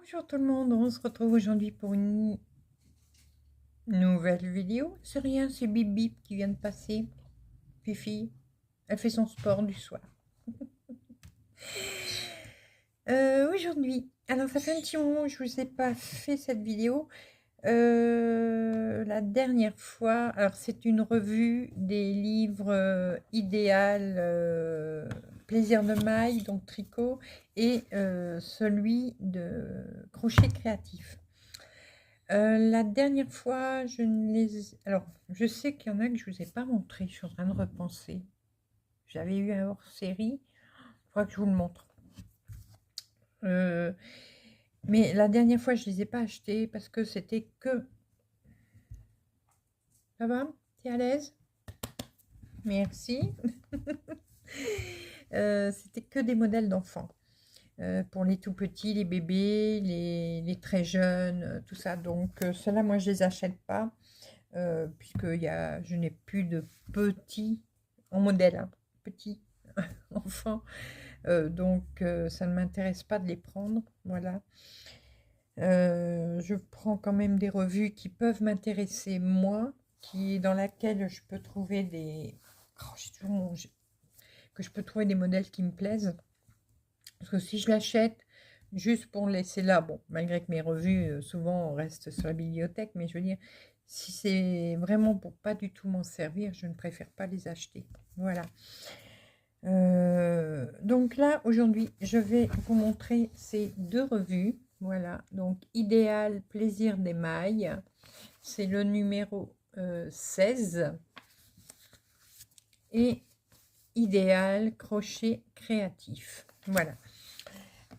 Bonjour tout le monde, on se retrouve aujourd'hui pour une nouvelle vidéo. C'est rien, c'est Bip Bip qui vient de passer. Fifi, elle fait son sport du soir. Aujourd'hui, alors ça fait un petit moment que je ne vous ai pas fait cette vidéo. La dernière fois, alors c'est une revue des livres idéal, plaisir de maille, donc tricot, et celui de crochet créatif. La dernière fois, je ne les... Alors, je sais qu'il y en a que je ne vous ai pas montré, je suis en train de repenser. J'avais eu un hors-série, il faudra que je vous le montre. Mais la dernière fois, je ne les ai pas achetés parce que c'était que... Ça va? T'es à l'aise? Merci. C'était que des modèles d'enfants. Pour les tout petits, les bébés, les très jeunes, tout ça. Donc, ceux-là, moi, je ne les achète pas. Puisque je n'ai plus de petits en modèle, hein, petits enfants, donc ça ne m'intéresse pas de les prendre, voilà. Je prends quand même des revues qui peuvent m'intéresser moi, dans laquelle je peux trouver que je peux trouver des modèles qui me plaisent, parce que si je l'achète juste pour le laisser là, bon, malgré que mes revues souvent restent sur la bibliothèque, mais je veux dire, si c'est vraiment pour pas du tout m'en servir, je ne préfère pas les acheter. Voilà. Donc là, aujourd'hui, je vais vous montrer ces deux revues. Voilà, donc Idéal Plaisir d'émail, c'est le numéro 16. Et Idéal Crochet Créatif. Voilà.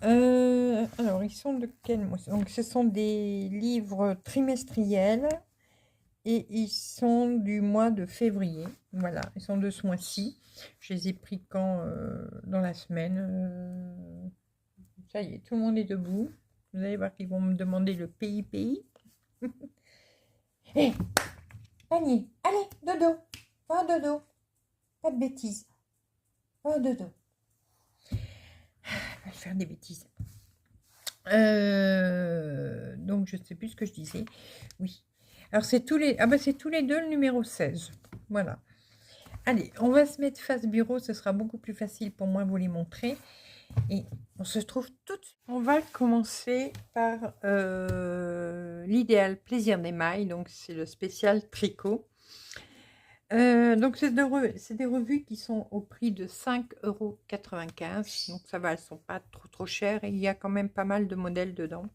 Alors, ils sont de quel mois? Donc, ce sont des livres trimestriels et ils sont du mois de février. Voilà, ils sont de ce mois-ci. Je les ai pris quand dans la semaine. Ça y est, tout le monde est debout. Vous allez voir qu'ils vont me demander le pays. Hé, Annie, allez, dodo. Va dodo. Pas de bêtises. Va dodo. Elle va faire des bêtises. Donc, je ne sais plus ce que je disais. Oui. Alors, c'est tous les... Ah bah, c'est tous les deux le numéro 16. Voilà. Allez, on va se mettre face bureau. Ce sera beaucoup plus facile pour moi de vous les montrer. Et on se trouve tout de suite. On va commencer par l'idéal plaisir d'émail. Donc, c'est le spécial tricot. Donc, c'est des revues qui sont au prix de 5,95 €. Donc, ça va, elles ne sont pas trop chères. Et il y a quand même pas mal de modèles dedans.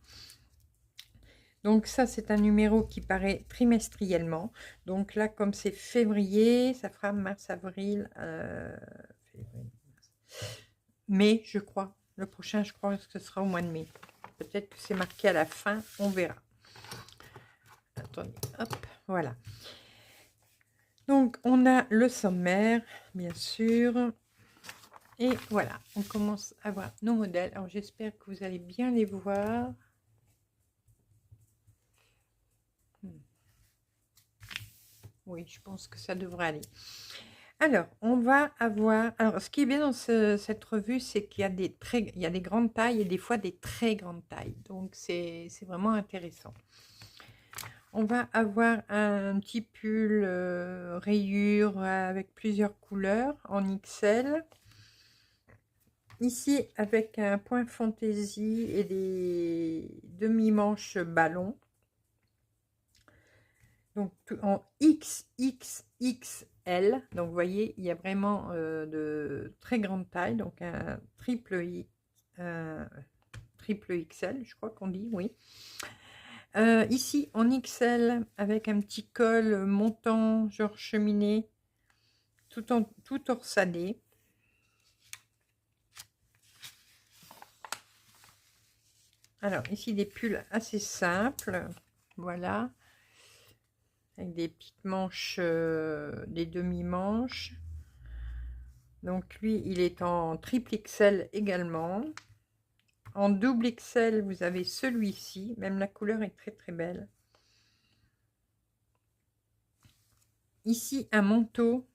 Donc, ça, c'est un numéro qui paraît trimestriellement. Donc, là, comme c'est février, ça fera mars, avril, mai, je crois. Le prochain, je crois que ce sera au mois de mai. Peut-être que c'est marqué à la fin, on verra. Attendez, hop, voilà. Donc, on a le sommaire, bien sûr. Et voilà, on commence à voir nos modèles. Alors, j'espère que vous allez bien les voir. Oui, je pense que ça devrait aller. Alors, on va avoir... Alors, ce qui est bien dans cette revue, c'est qu'il y a il y a des grandes tailles et des fois des très grandes tailles. Donc, c'est vraiment intéressant. On va avoir un petit pull rayure avec plusieurs couleurs en XL. Ici, avec un point fantaisie et des demi-manches ballon. Donc, en XXXL. Donc, vous voyez, il y a vraiment de très grande taille. Donc, un triple XL, je crois qu'on dit, oui. Ici, en XL, avec un petit col montant, genre cheminée, tout orsadé. Alors, ici, des pulls assez simples. Voilà. Avec des petites manches, des demi-manches. Donc, lui, il est en triple XL également. En double XL, vous avez celui-ci. Même la couleur est très, très belle. Ici, un manteau.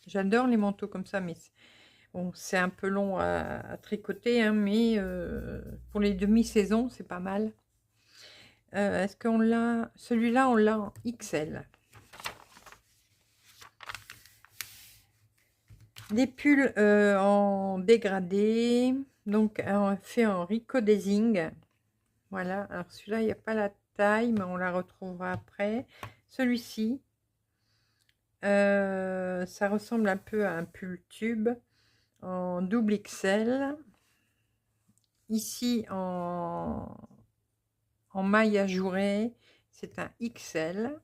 J'adore les manteaux comme ça, mais bon, c'est un peu long à tricoter, hein, mais pour les demi-saisons, c'est pas mal. Est-ce qu'on l'a? Celui-là, on l'a en XL. Des pulls en dégradé, donc fait en ricodésing. Voilà, alors celui-là, il n'y a pas la taille, mais on la retrouvera après. Celui-ci, ça ressemble un peu à un pull tube en double XL. Ici, en maille ajourée, c'est un XL.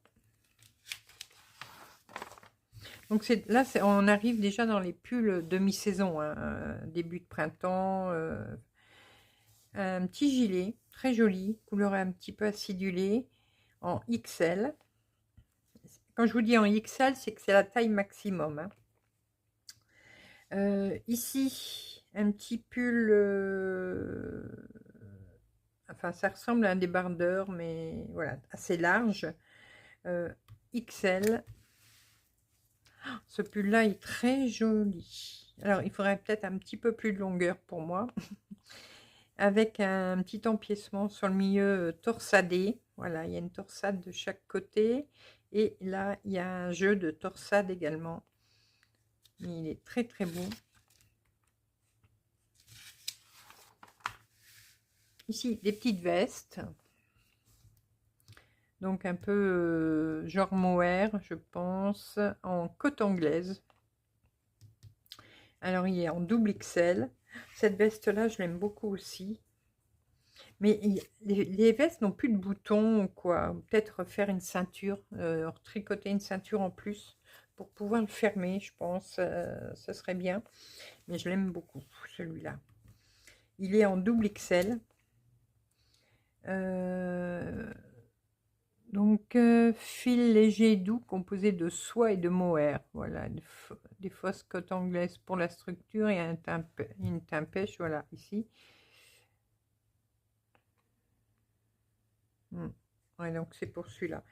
Donc là, on arrive déjà dans les pulls demi-saison, hein, début de printemps. Un petit gilet, très joli, couleur un petit peu acidulée, en XL. Quand je vous dis en XL, c'est que c'est la taille maximum, hein. Ici, un petit pull, enfin ça ressemble à un débardeur, mais voilà, assez large, XL. Ce pull là est très joli. Alors il faudrait peut-être un petit peu plus de longueur pour moi, avec un petit empiècement sur le milieu torsadé. Voilà, il y a une torsade de chaque côté, et là il y a un jeu de torsade également. Il est très très beau. Ici, des petites vestes. Donc un peu genre mohair, je pense, en côte anglaise. Alors, il est en double XL. Cette veste-là, je l'aime beaucoup aussi. Mais les vestes n'ont plus de boutons ou quoi. Peut-être faire une ceinture, tricoter une ceinture en plus pour pouvoir le fermer, je pense. Ce serait bien. Mais je l'aime beaucoup, celui-là. Il est en double XL. Donc, fil léger et doux composé de soie et de mohair. Voilà, des fausses côtes anglaises pour la structure et une timpèche, voilà, ici. Ouais, donc c'est pour celui-là.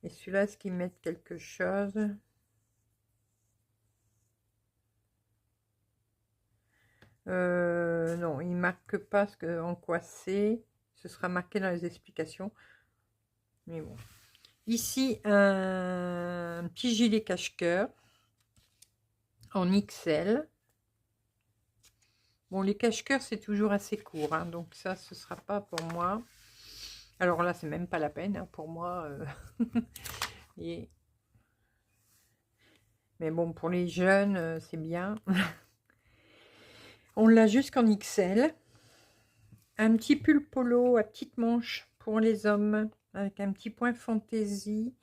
Et celui-là, est-ce qu'ils mettent quelque chose? Non, ils ne marquent pas en quoi c'est. Ce sera marqué dans les explications. Mais bon. Ici, un petit gilet cache-cœur en XL. Bon, les cache-cœurs, c'est toujours assez court, hein, donc ça, ce sera pas pour moi. Alors là, c'est même pas la peine, hein, pour moi. Mais bon, pour les jeunes, c'est bien. On l'a jusqu'en XL. Un petit pull polo à petite manche pour les hommes, avec un petit point fantaisie.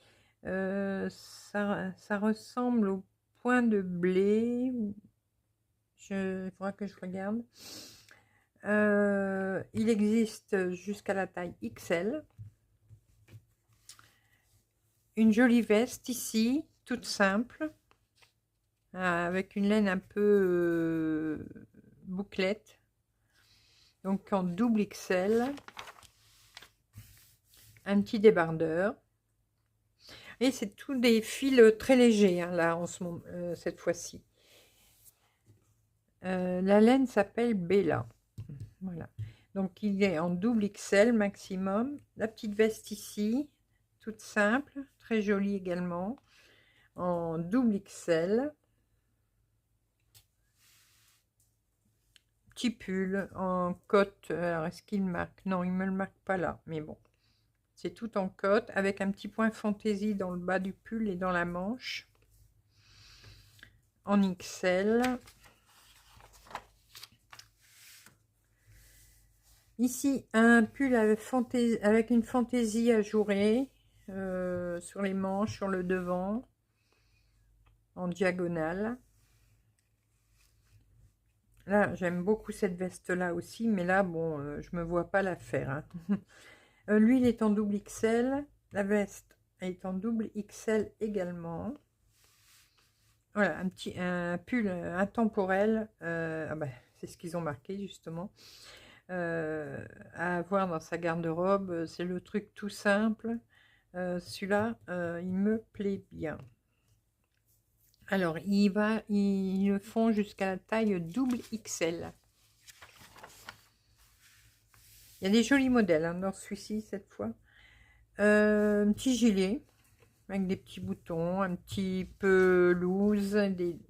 Ça ressemble au point de blé. Il faudra que je regarde. Il existe jusqu'à la taille XL. Une jolie veste ici, toute simple, avec une laine un peu bouclette. Donc en double XL. Un petit débardeur. Et c'est tous des fils très légers, hein, là, en ce moment, cette fois-ci. La laine s'appelle Bella. Voilà. Donc, il est en double XL maximum. La petite veste ici, toute simple, très jolie également, en double XL. Petit pull en cotte. Alors, est-ce qu'il marque? Non, il ne me le marque pas là, mais bon. C'est tout en cotte, avec un petit point fantaisie dans le bas du pull et dans la manche. En XL. Ici, un pull avec une fantaisie ajourée sur les manches, sur le devant, en diagonale. Là, j'aime beaucoup cette veste-là aussi, mais là, bon, je me vois pas la faire, hein. Lui, il est en double XL. La veste est en double XL également. Voilà, un pull intemporel. Ah bah, c'est ce qu'ils ont marqué, justement. À avoir dans sa garde-robe, c'est le truc tout simple. Celui-là, il me plaît bien. Alors, ils le font jusqu'à la taille double XL. Il y a des jolis modèles, hein, dans celui-ci cette fois. Un petit gilet avec des petits boutons, un petit peu loose,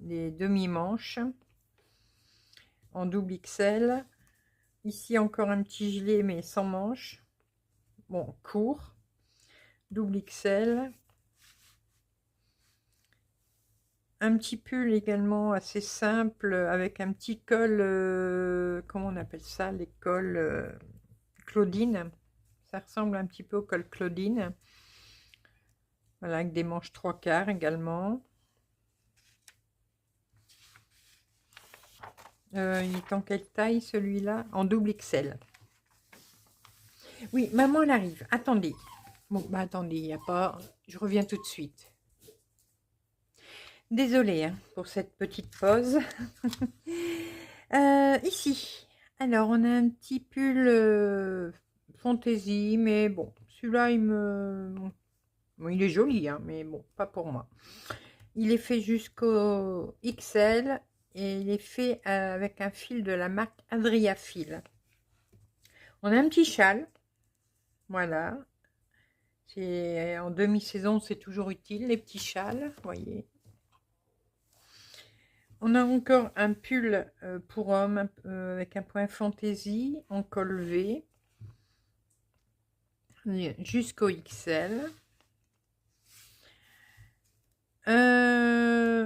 des demi-manches en double XL. Ici encore un petit gilet mais sans manches, bon, court, double XL. Un petit pull également assez simple avec un petit col, comment on appelle ça, les cols Claudine. Ça ressemble un petit peu au col Claudine. Voilà, avec des manches 3/4 également. Il est en quelle taille celui-là? En double XL. Oui, maman elle arrive. Attendez. Bon, bah attendez, il n'y a pas... Je reviens tout de suite. Désolée hein, pour cette petite pause. Ici, alors on a un petit pull fantaisie, mais bon, celui-là bon, il est joli, hein, mais bon, pas pour moi. Il est fait jusqu'au XL et il est fait avec un fil de la marque Adriafil. On a un petit châle, voilà. C'est en demi-saison, c'est toujours utile les petits châles, voyez. On a encore un pull pour homme avec un point fantaisie en col V jusqu'au XL.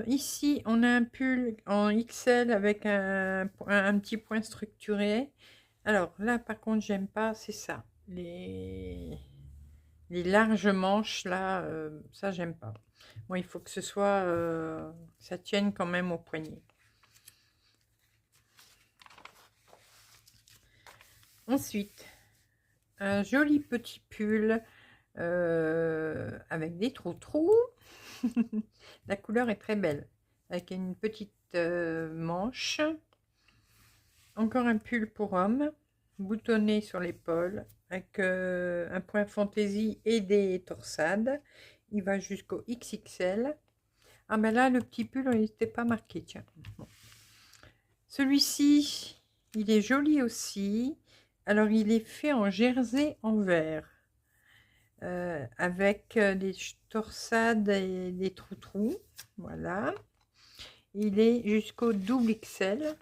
Ici, on a un pull en XL avec un petit point structuré. Alors là, par contre, j'aime pas, c'est ça. Les larges manches, là, ça, j'aime pas. Bon, il faut que ce soit... ça tienne quand même au poignet. Ensuite, un joli petit pull avec des trous. La couleur est très belle. Avec une petite manche. Encore un pull pour homme. Boutonné sur l'épaule. Avec un point fantaisie et des torsades. Il va jusqu'au XXL. Ah ben là, le petit pull, il n'était pas marqué. Tiens. Bon. Celui-ci, il est joli aussi. Alors, il est fait en jersey en vert. Avec des torsades et des trous. Voilà. Il est jusqu'au double XL.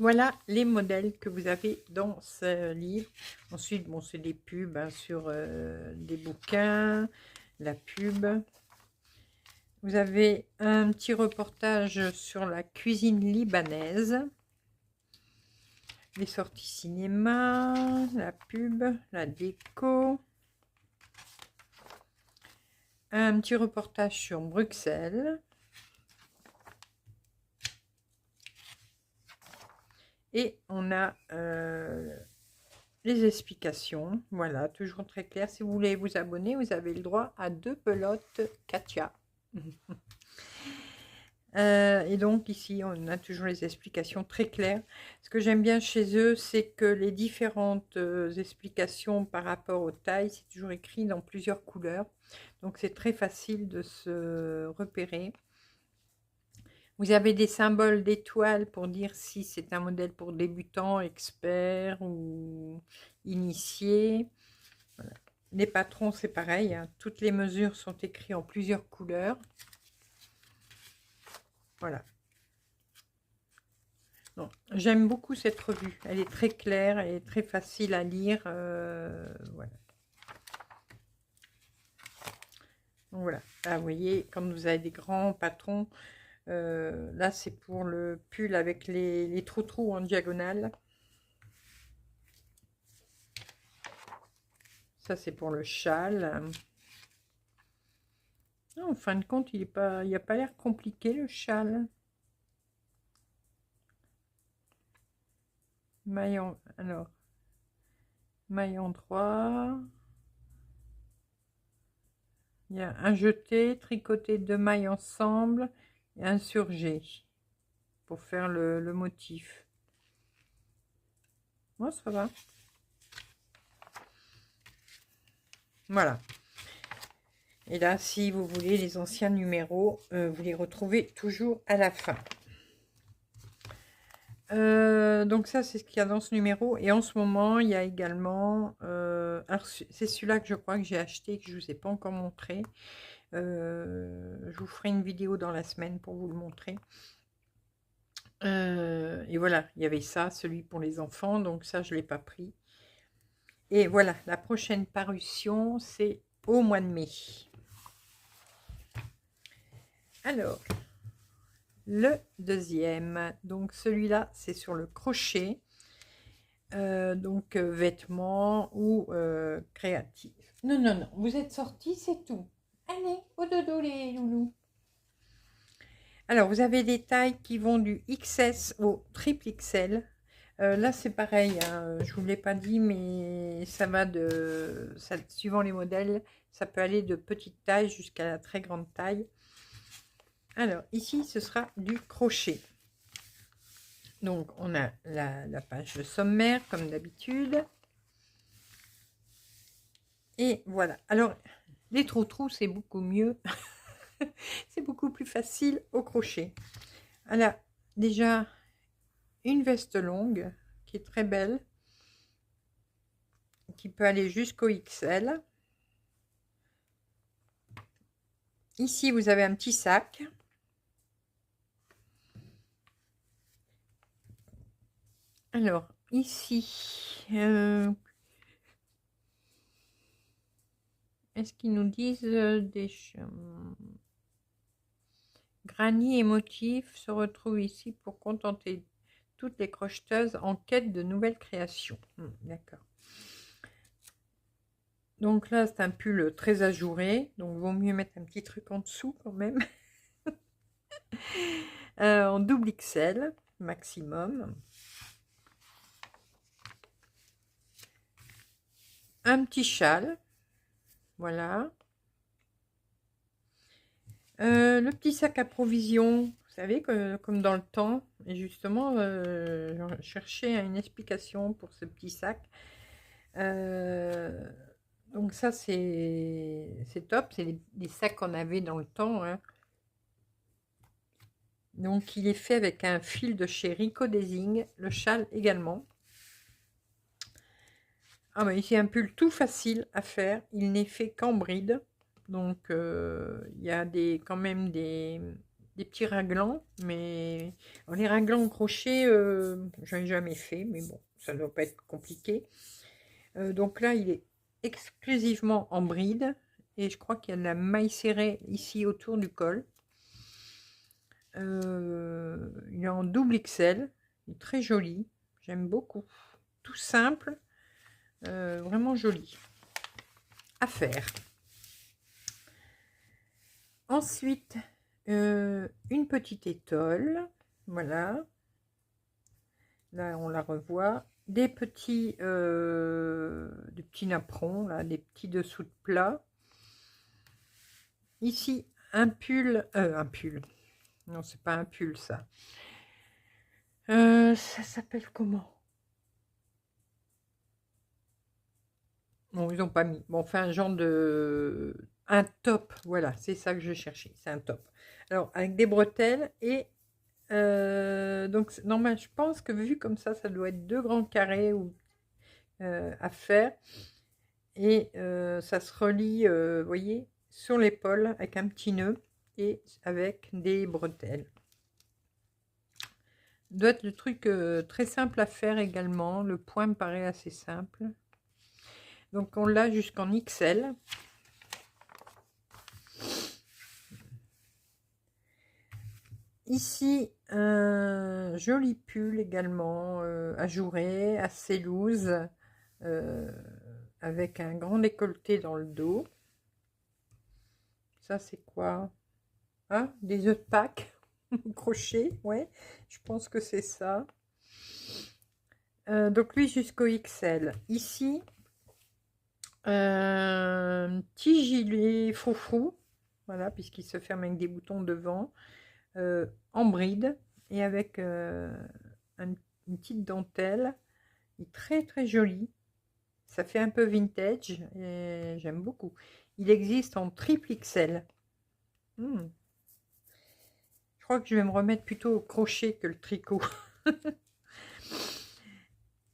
Voilà les modèles que vous avez dans ce livre. Ensuite, bon, c'est des pubs hein, sur des bouquins, la pub. Vous avez un petit reportage sur la cuisine libanaise. Les sorties cinéma, la pub, la déco. Un petit reportage sur Bruxelles. Et on a les explications. Voilà, toujours très clair. Si vous voulez vous abonner, vous avez le droit à 2 pelotes Katia. Et donc ici, on a toujours les explications très claires. Ce que j'aime bien chez eux, c'est que les différentes explications par rapport aux tailles, c'est toujours écrit dans plusieurs couleurs. Donc c'est très facile de se repérer. Vous avez des symboles d'étoiles pour dire si c'est un modèle pour débutants, experts ou initiés. Voilà. Les patrons, c'est pareil. Hein. Toutes les mesures sont écrites en plusieurs couleurs. Voilà. J'aime beaucoup cette revue. Elle est très claire, elle est très facile à lire. Voilà. Donc voilà. Là, vous voyez, quand vous avez des grands patrons, là, c'est pour le pull avec les trous en diagonale. Ça, c'est pour le châle. En fin de compte, il n'a pas l'air compliqué, le châle. Maille en... Alors, maille en 3. Il y a un jeté, tricoté 2 mailles ensemble et un surjet pour faire le motif. Moi, ça va. Voilà. Et là, si vous voulez les anciens numéros, vous les retrouvez toujours à la fin. Donc ça, c'est ce qu'il y a dans ce numéro. Et en ce moment, il y a également... alors, c'est celui-là que je crois que j'ai acheté, que je ne vous ai pas encore montré. Je vous ferai une vidéo dans la semaine pour vous le montrer. Et voilà, il y avait ça, celui pour les enfants. Donc ça, je ne l'ai pas pris. Et voilà, la prochaine parution, c'est au mois de mai. Alors, le deuxième, donc celui-là, c'est sur le crochet. Donc vêtements ou créatifs. Non, non, non, vous êtes sortis, c'est tout. Allez, au dodo les loulous. Alors, vous avez des tailles qui vont du XS au triple XL. Là, c'est pareil, hein, je ne vous l'ai pas dit, mais ça va de... Ça, suivant les modèles, ça peut aller de petite taille jusqu'à la très grande taille. Alors, ici, ce sera du crochet. Donc, on a la page sommaire, comme d'habitude. Et voilà. Alors, les trous-trous, c'est beaucoup mieux. C'est beaucoup plus facile au crochet. Alors, déjà, une veste longue qui est très belle, qui peut aller jusqu'au XL. Ici, vous avez un petit sac. Alors, ici, est-ce qu'ils nous disent des granits et motifs se retrouvent ici pour contenter toutes les crocheteuses en quête de nouvelles créations. D'accord. Donc là, c'est un pull très ajouré, donc vaut mieux mettre un petit truc en dessous quand même. En double XL maximum. Un petit châle, voilà. Le petit sac à provisions, vous savez, comme dans le temps. Et justement, je cherchais une explication pour ce petit sac. Donc ça, c'est top. C'est les sacs qu'on avait dans le temps, hein. Donc, il est fait avec un fil de chez Rico Design, le châle également. Ah, mais c'est un pull tout facile à faire. Il n'est fait qu'en bride. Donc, il y a quand même des petits raglans. Mais les raglans au crochet, je n'ai jamais fait. Mais bon, ça ne doit pas être compliqué. Donc là, il est exclusivement en bride. Et je crois qu'il y a de la maille serrée ici autour du col. Il est en double XL, il est très joli, j'aime beaucoup, tout simple, vraiment joli à faire. Ensuite, une petite étole, voilà, là on la revoit, des petits napperons, là, des petits dessous de plat. Ici, un pull, non c'est pas un pull ça. Ça s'appelle comment? Bon, ils n'ont pas mis. Bon, enfin, un genre de... Un top, voilà, c'est ça que je cherchais, c'est un top. Alors, avec des bretelles et... donc, normal, je pense que vu comme ça doit être deux grands carrés ou, à faire. Et ça se relie, vous voyez, sur l'épaule avec un petit nœud et avec des bretelles. Doit être le truc très simple à faire également. Le point me paraît assez simple. Donc on l'a jusqu'en XL. Ici, un joli pull également ajouré, assez loose, avec un grand décolleté dans le dos. Ça c'est quoi? Ah, des œufs de Pâques crochet, ouais, je pense que c'est ça. Donc lui jusqu'au XL. Ici, un petit gilet froufrou, voilà, puisqu'il se ferme avec des boutons devant, en bride et avec une petite dentelle. Il est très très joli, ça fait un peu vintage et j'aime beaucoup. Il existe en triple XL. Je crois que je vais me remettre plutôt au crochet que le tricot.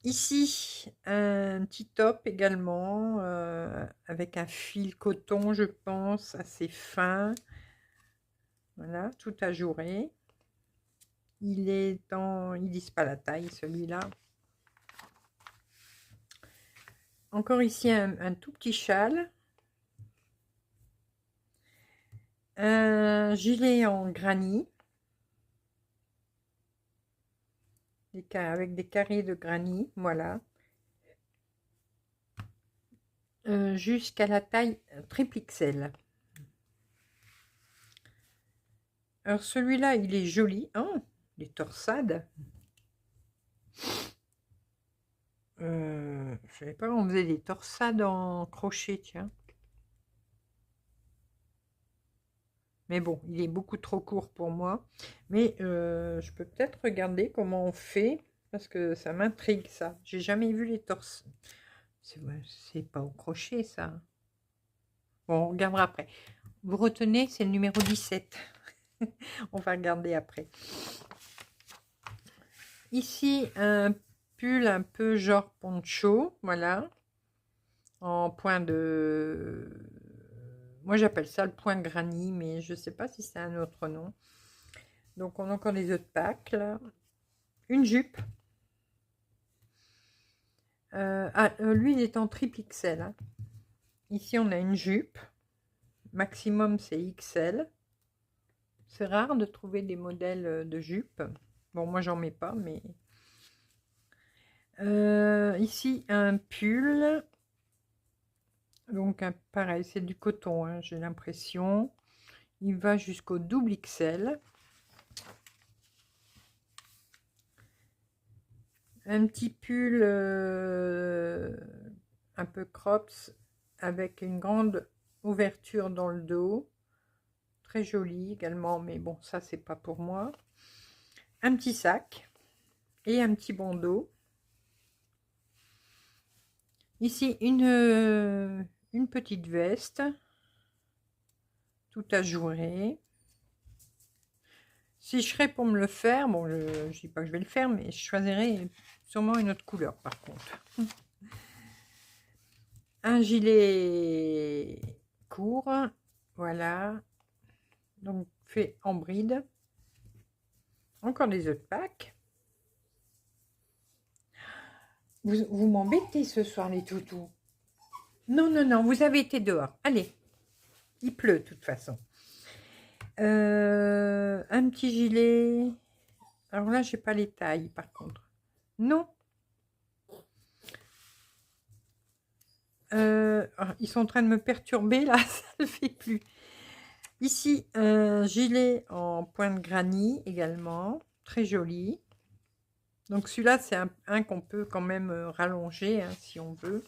Ici, un petit top également, avec un fil coton, je pense, assez fin. Voilà, tout ajouré. Ils disent pas la taille, celui-là. Encore ici, un tout petit châle. Un gilet en granit. Avec des carrés de granit, voilà. Jusqu'à la taille triple XL. Alors celui-là, il est joli. Oh, les torsades. Je savais pas qu'on faisait des torsades en crochet, tiens. Mais bon, il est beaucoup trop court pour moi. Mais je peux peut-être regarder comment on fait, parce que ça m'intrigue, ça. J'ai jamais vu les torses. C'est pas au crochet, ça. Bon, on regardera après. Vous retenez, c'est le numéro 17. On va regarder après. Ici, un pull un peu genre poncho, voilà. En point de... Moi, j'appelle ça le point granit, mais je sais pas si c'est un autre nom. Donc, on a encore des œufs de Pâques, là. Une jupe. Lui, il est en triple XL. Hein. Ici, on a une jupe. Maximum, c'est XL. C'est rare de trouver des modèles de jupe. Bon, moi, j'en mets pas, mais... ici, un pull. Donc, pareil, c'est du coton, hein, j'ai l'impression. Il va jusqu'au double XL. Un petit pull un peu crops avec une grande ouverture dans le dos. Très joli également, mais bon, ça, c'est pas pour moi. Un petit sac et un petit bandeau. Ici, une petite veste, tout ajouré. Si je serais pour me le faire, bon, je ne dis pas que je vais le faire, mais je choisirais sûrement une autre couleur par contre. Un gilet court, voilà. Donc, fait en bride. Encore des œufs de Pâques. Vous m'embêtez ce soir, les toutous. Non, non, non, vous avez été dehors. Allez, il pleut de toute façon. Un petit gilet. Alors là, j'ai pas les tailles, par contre. Non. Ils sont en train de me perturber, là. Ça ne le fait plus. Ici, un gilet en point de granit également. Très joli. Donc celui-là, c'est un qu'on peut quand même rallonger, hein, si on veut.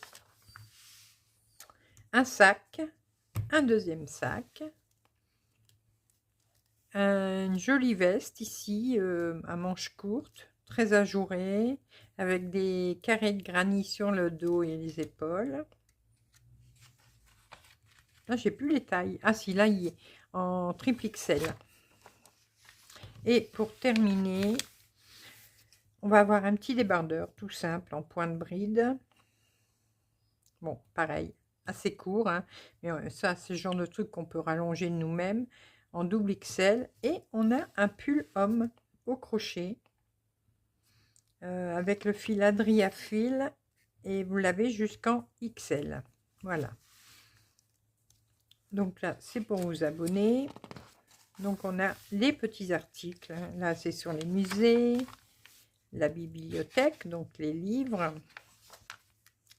Un sac. Un deuxième sac. Une jolie veste ici, à manches courtes, très ajourée, avec des carrés de granit sur le dos et les épaules. Là, j'ai plus les tailles. Ah si, là, il y est en triple XL. Et pour terminer, on va avoir un petit débardeur tout simple en point de bride. Bon, pareil, assez court, hein, mais ça, c'est le genre de truc qu'on peut rallonger nous-mêmes en double XL. Et on a un pull homme au crochet avec le fil Adriafil et vous l'avez jusqu'en XL. Voilà. Donc là, c'est pour vous abonner. Donc on a les petits articles. Là, c'est sur les musées, la bibliothèque, donc les livres,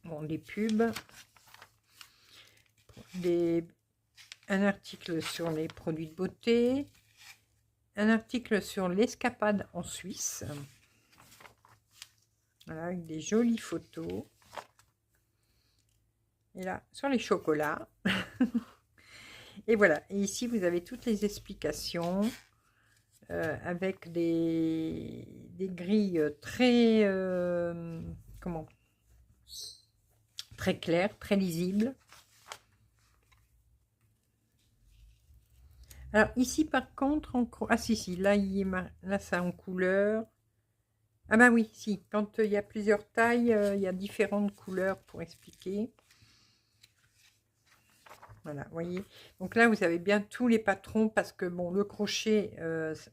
bon, les pubs, un article sur les produits de beauté, un article sur l'escapade en Suisse. Voilà, avec des jolies photos. Et là, sur les chocolats. Et voilà, et ici vous avez toutes les explications avec des grilles très, très claires, très lisibles. Alors ici par contre, ah si, là, là c'est en couleur. Ah bah oui, si, quand il y a plusieurs tailles, il y a différentes couleurs pour expliquer. Voilà, vous voyez. Donc là, vous avez bien tous les patrons parce que, bon, le crochet,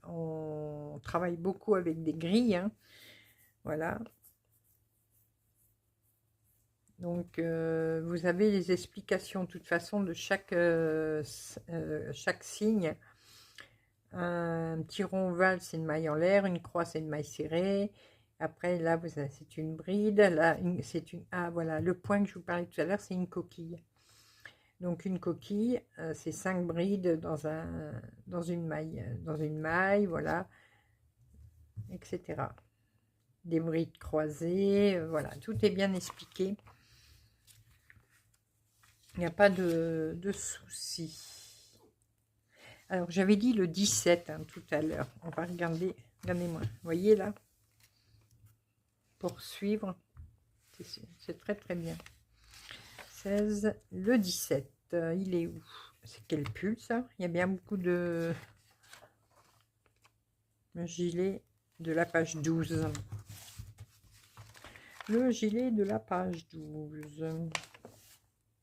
on travaille beaucoup avec des grilles, hein. Voilà. Donc, vous avez les explications, de toute façon, de chaque signe. Un petit rond ovale, c'est une maille en l'air. Une croix, c'est une maille serrée. Après, là, c'est une bride. Là, c'est une... Ah, voilà, le point que je vous parlais tout à l'heure, c'est une coquille. Donc une coquille, c'est 5 brides dans une maille, voilà, etc. Des brides croisées, voilà, tout est bien expliqué. Il n'y a pas de souci. Alors j'avais dit le 17 hein, tout à l'heure. On va regarder, regardez-moi, vous voyez là, pour suivre, c'est très très bien. 16, le 17, il est où? C'est quel pull ça? Il y a bien beaucoup de... Le gilet de la page 12. Le gilet de la page 12.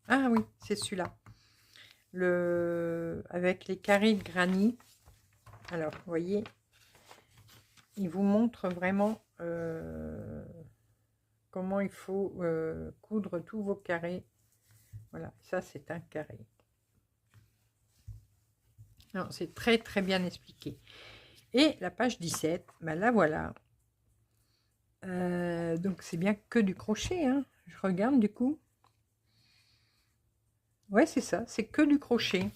Ah oui, c'est celui-là. Avec les carrés de granit. Alors, vous voyez, il vous montre vraiment comment il faut coudre tous vos carrés. Voilà, ça c'est un carré. C'est très très bien expliqué. Et la page 17, ben là voilà. Donc c'est bien que du crochet, hein. Je regarde du coup. Ouais, c'est ça, c'est que du crochet.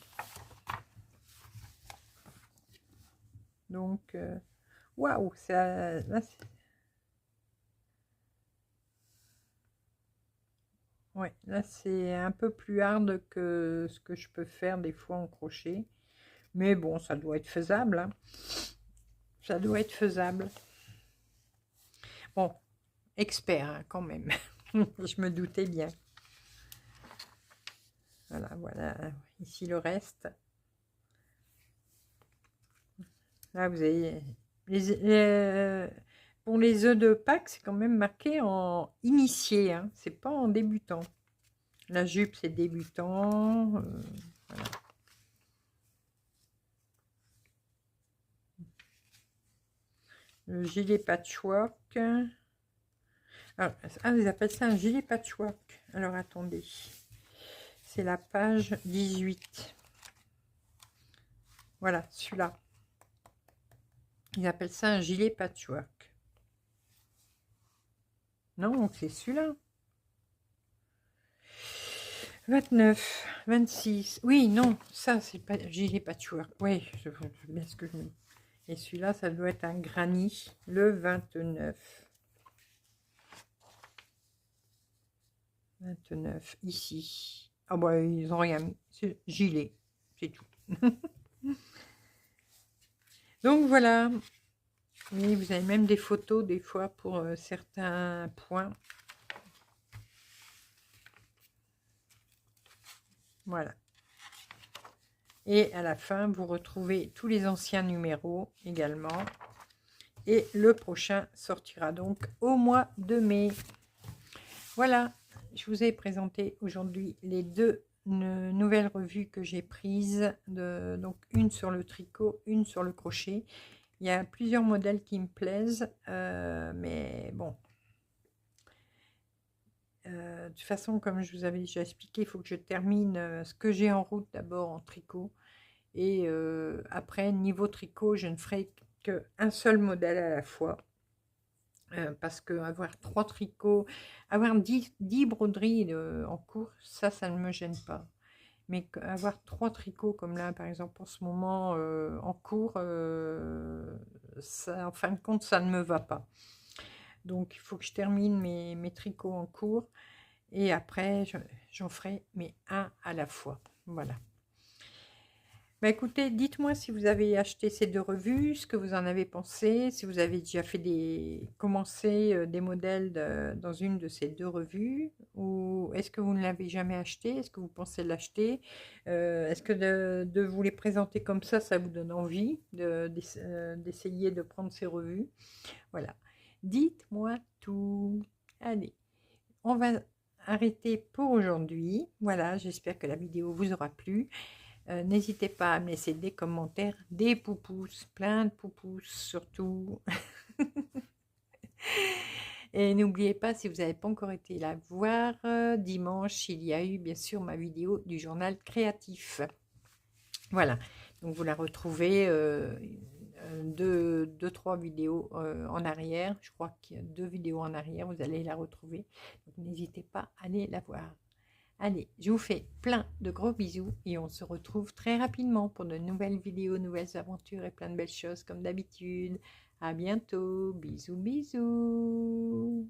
Donc, waouh, ça, là, ouais, là c'est un peu plus hard que ce que je peux faire des fois en crochet. Mais bon, ça doit être faisable, hein. Ça doit être faisable. Bon, expert hein, quand même. Je me doutais bien. Voilà, voilà. Ici le reste. Là, vous avez pour les œufs de Pâques, c'est quand même marqué en initié, hein. C'est pas en débutant. La jupe, c'est débutant. Voilà. Le gilet patchwork. Alors, ils appellent ça un gilet patchwork. Alors, attendez. C'est la page 18. Voilà, celui-là. Ils appellent ça un gilet patchwork. Non, c'est celui-là. 29, 26. Oui, non, ça, c'est pas gilet patchwork. Oui, je bien ce que je me dis. Et celui-là, ça doit être un granit, le 29. 29, ici. Ah bah, ils n'ont rien mis. C'est gilet, c'est tout. Donc, voilà. Oui, vous avez même des photos, des fois, pour certains points. Voilà. Et à la fin, vous retrouvez tous les anciens numéros également. Et le prochain sortira donc au mois de mai. Voilà, je vous ai présenté aujourd'hui les deux nouvelles revues que j'ai prises. Donc une sur le tricot, une sur le crochet. Il y a plusieurs modèles qui me plaisent, mais bon. De toute façon, comme je vous avais déjà expliqué, il faut que je termine ce que j'ai en route d'abord en tricot. Et après, niveau tricot, je ne ferai qu'un seul modèle à la fois. Parce que avoir 3 tricots, avoir 10 broderies en cours, ça ne me gêne pas. Mais avoir 3 tricots comme là, par exemple, en ce moment, en cours, ça, en fin de compte, ça ne me va pas. Donc, il faut que je termine mes tricots en cours. Et après, j'en ferai mais un à la fois. Voilà. Bah écoutez, dites-moi si vous avez acheté ces deux revues, ce que vous en avez pensé, si vous avez déjà fait commencé des modèles dans une de ces deux revues, ou est-ce que vous ne l'avez jamais acheté, est-ce que vous pensez l'acheter, est-ce que de vous les présenter comme ça vous donne envie d'essayer de prendre ces revues. Voilà. Dites-moi tout. Allez, on va arrêter pour aujourd'hui. Voilà, j'espère que la vidéo vous aura plu. N'hésitez pas à me laisser des commentaires, des poupousses, plein de poupousses surtout. Et n'oubliez pas, si vous n'avez pas encore été la voir, dimanche, il y a eu bien sûr ma vidéo du journal créatif. Voilà, donc vous la retrouvez trois vidéos en arrière. Je crois qu'il y a 2 vidéos en arrière, vous allez la retrouver. Donc n'hésitez pas à aller la voir. Allez, je vous fais plein de gros bisous et on se retrouve très rapidement pour de nouvelles vidéos, nouvelles aventures et plein de belles choses comme d'habitude. À bientôt, bisous bisous.